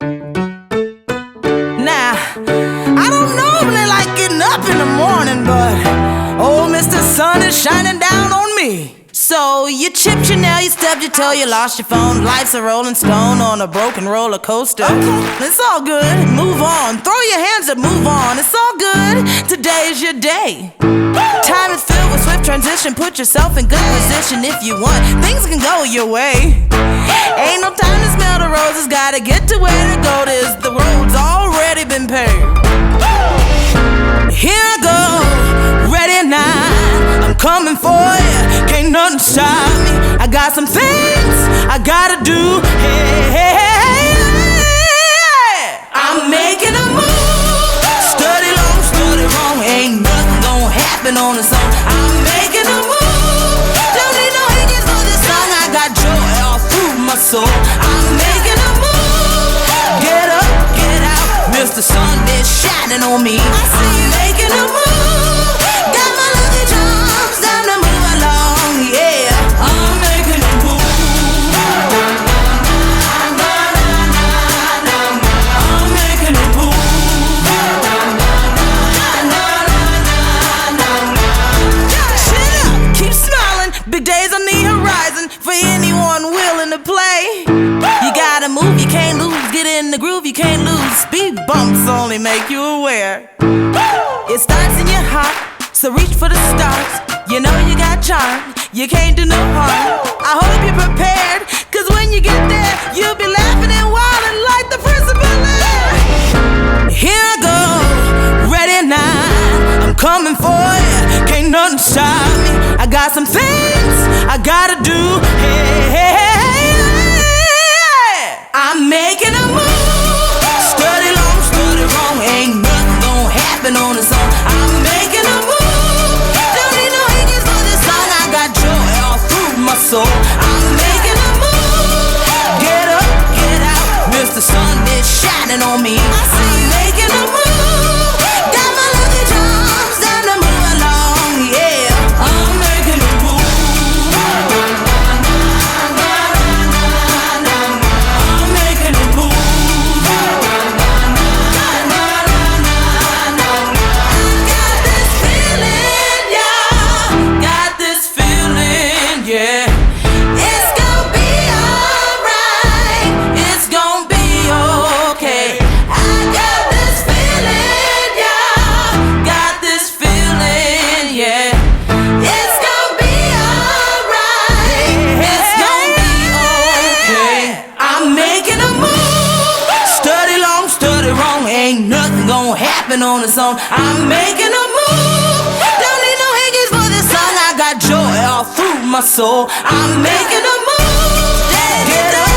Now, I don't normally like getting up in the morning, but oh, Mr. Sun is shining down on me. So you chipped your nail, you stubbed your toe, you lost your phone. Life's a rolling stone on a broken roller coaster. It's all good, move on. Throw your hands up, move on. It's all good, today's your day. Time is filled with swift transition. Put yourself in good position if you want. Things can go your way. Ain't no time to smell the roses. Gotta get to where to go. The road's already been paved. Here I go, ready now. I'm coming for you. Can't nothing stop me. I got some things I gotta do. Hey, hey, hey, hey. I'm making a move. Study long, study wrong. Ain't nothing gonna happen on its own. I'm making a move. Don't need no hinges for this song. I got joy all through my soul. I'm making a move. Get up, get out. Mr. Sun is shining on me. I'm making a move. Got my lucky charms, time to move along. Yeah, I'm making a move. I'm making a move. Chin up, keep smiling. Big days on the horizon for anyone willing to play. You gotta move, you can't lose. Get in the groove, you can't lose. Speed bumps only make you aware. It starts in your heart, so reach for the stars. You know you got charm, you can't do no harm. I hope you're prepared, cause when you get there, you'll be laughing and wilding like the principal there. Here I go, ready now. I'm coming for you, can't nothing stop me. I got some things I gotta do. Hey, hey, hey, hey. I'm making a move. Study long, study wrong. Ain't nothing gonna happen on its own. I'm making a move. Don't need no hinges for this song. I got joy all through my soul. I'm making a move. Get up, get out. Mr. Sun is shining on me. I'm making a move. Got my lucky charms, time to move along. Yeah, I'm making a move. I'm making a move. On its own, I'm making a move. Don't need no hinges for this song. I got joy all through my soul. I'm making a move. Get up.